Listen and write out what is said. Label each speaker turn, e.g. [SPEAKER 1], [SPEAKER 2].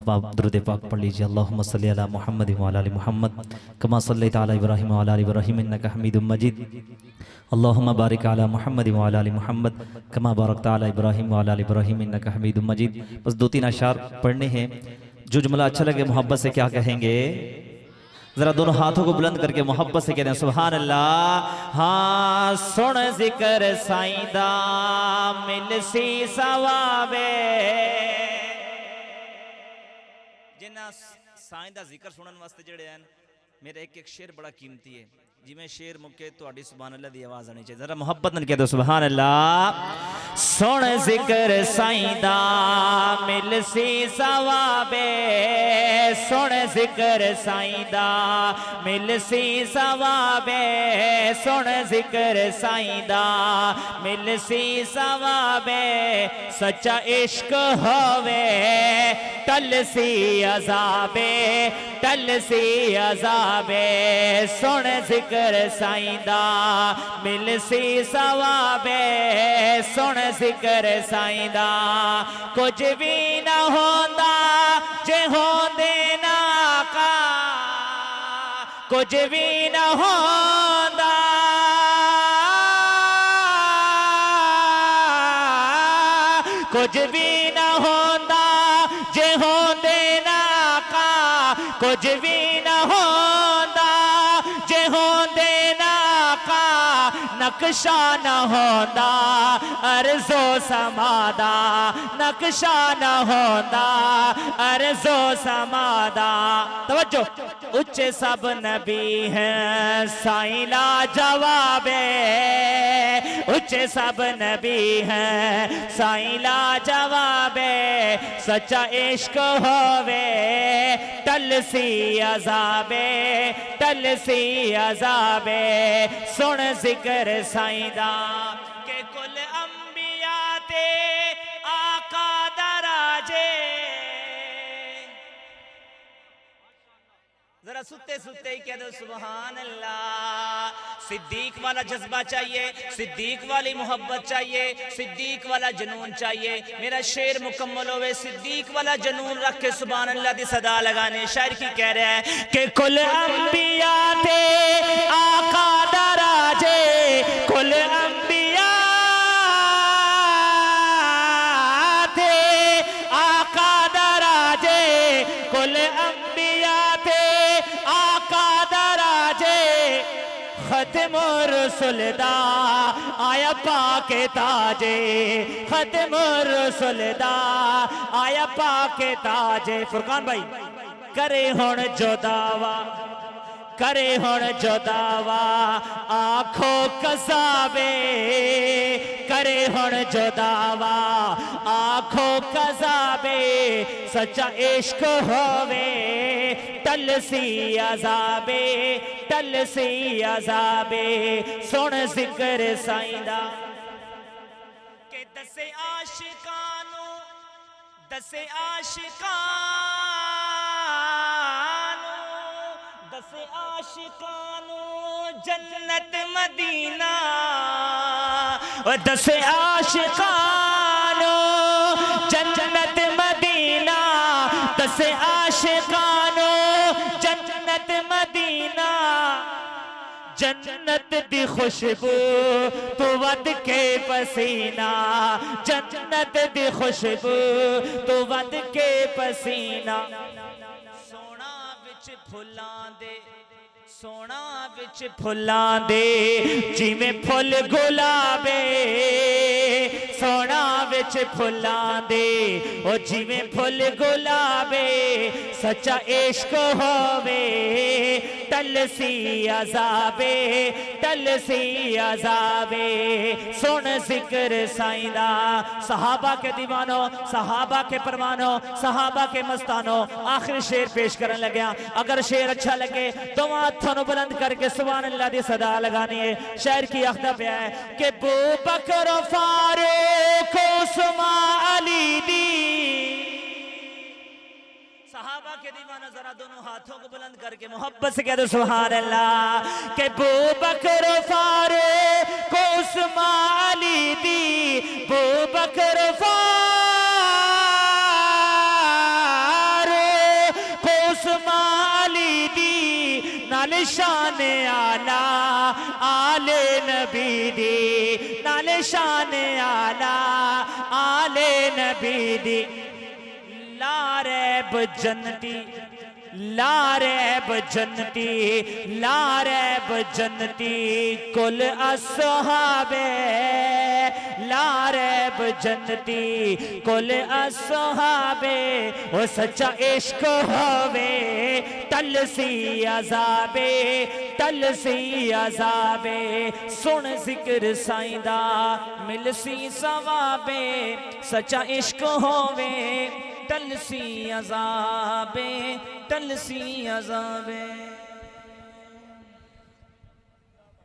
[SPEAKER 1] आप दुरूद पाक पढ़ लीजिए। अल्लाहुम्मा सल्ली अला मुहम्मद व अला आलि मुहम्मद कमा सल्लैता अला इब्राहीम व अला आलि इब्राहीम इन्नका हमीदुम मजीद। अल्लाहुम्मा बारिक अला मुहम्मद व अला आलि मुहम्मद कमा बारकता अला इब्राहीम व अला आलि इब्राहीम इन्नका हमीदुम मजीद। बस 2-3 अशआर पढ़ने हैं। जो जुमला अच्छा लगे मोहब्बत से क्या कहेंगे? जरा दोनों हाथों को बुलंद करके मोहब्बत से कहते हैं सुभान अल्लाह। हाँ सुन जिक्र साईदा मिल सी सवाबे। जिन्ना साईदा जिक्र सुनने वास्ते जड़े हैं मेरा एक एक शेर बड़ा कीमती है। जिमें शेर मुके तो सुभान अल्लाह दी आवाज आनी चाहिए। जरा मोहब्बत न कह दो सुभान अल्लाह। सुन जिक्र साईदा मिल सी सवाबे। सुन जिक्र साईदा मिल सी सवाबे। सुन जिक्र साईदा मिल सी सवाबे। सच्चा इश्क होवे टल सी अजाबे। टल सी अजाबे। सुन जिक्र साईदा मिल सी सवाबे। सुन जिक्र साईदा कुछ भी ना होंदा जे होंदे ना का। कुछ भी ना होंदा कुछ भी ना होंदा जे होंदे ना का। कुछ भी ना होंदा जे होंदे ना का। नक्शा न होंदा अर्जो समादा। नक्शा न होंदा अर्जो समादा। तवज्जो उच्चे सब नबी हैं साईं लाजवाबे। उच्चे सब नबी हैं साईं लाजवाबे। सच्चा इश्क होवे टल सी अजाबे। टल सी अजाबे। सुन जिक्र साईदा के कुल अंबिया ते आका दराजे। जरा सुते सुते ही कह दो सुभान अल्लाह। सिद्दीक वाला जज्बा चाहिए, सिद्दीक वाली मोहब्बत चाहिए, सिद्दीक वाला जुनून चाहिए। मेरा शेर मुकम्मल होवे सिद्दीक वाला जुनून रख के सुभान अल्लाह दी सदा लगाने। शायर की कह रहा है कि कुल अंबिया थे आका दराजे। कुल अंबिया थे आका दराजे। कुल अंबिया थे आका दराजे। खत्म रसुलदा आया पाके ताजे। खत्म रसुलदा आया पाके ताजे। फुरकान भाई करे हुण जो दावा। करे हुण जो दावा आखो कसाबे। करे हुण जो दावा आखो कसाबे। सच्चा इश्क होवे टल सी अजाबे। टल सी अजाबे। सुन जिक्र साईदा के दसे आशिकानू। दसे आशिकानू। दसे आशिकानू जन्नत मदीना। दसे आशिकानू जन्नत मदीना। दसे आशिकानू जन्नत मदीना। जन्नत दी खुशबू तो वद के पसीना। जन्नत दी खुशबू तो वद के पसीना। सोना विच फुलां दे। सोना विच फुलां दे जिवें फुल गुलाबे। सोना विच फुलां दे ओ जिवें फुल गुलाबे। सच्चा इश्क होवे टल सी अजाबे। टल सी अजाबे। सुन जिक्र साईदा। सहाबा के दीवानो, सहाबा के परवानो, सहाबा के मस्तानो। आखिरी शेर पेश करने लगे। अगर शेर अच्छा लगे तो हाथों बुलंद करके सुभान अल्लाह दी सदा लगानी है। शायर की आखदा पे है कि बू बकर फारूक उस्मान अली दी। सहाबा के दीवाना जरा दोनों हाथों को बुलंद करके मोहब्बत से कह दो सुभान अल्लाह। के बू बकर फारूक उस्मान अली दी। बू बकर फारूक नाले शान आला आले नबी दी, नाले शान आला आले नबी दी। लारैब जन्नती लारैब जन्नती लारैब जन्नती कुल असहाबे, लारैब जन्नती कुल असहाबे। ओ सच्चा इश्क होवे टलसी अजाबे, टलसी अजाबे। सुन जिक्र साईं दा मिलसी सवाबे, सच्चा इश्क होवे टलसी अजाबे, टलसी अजाबे।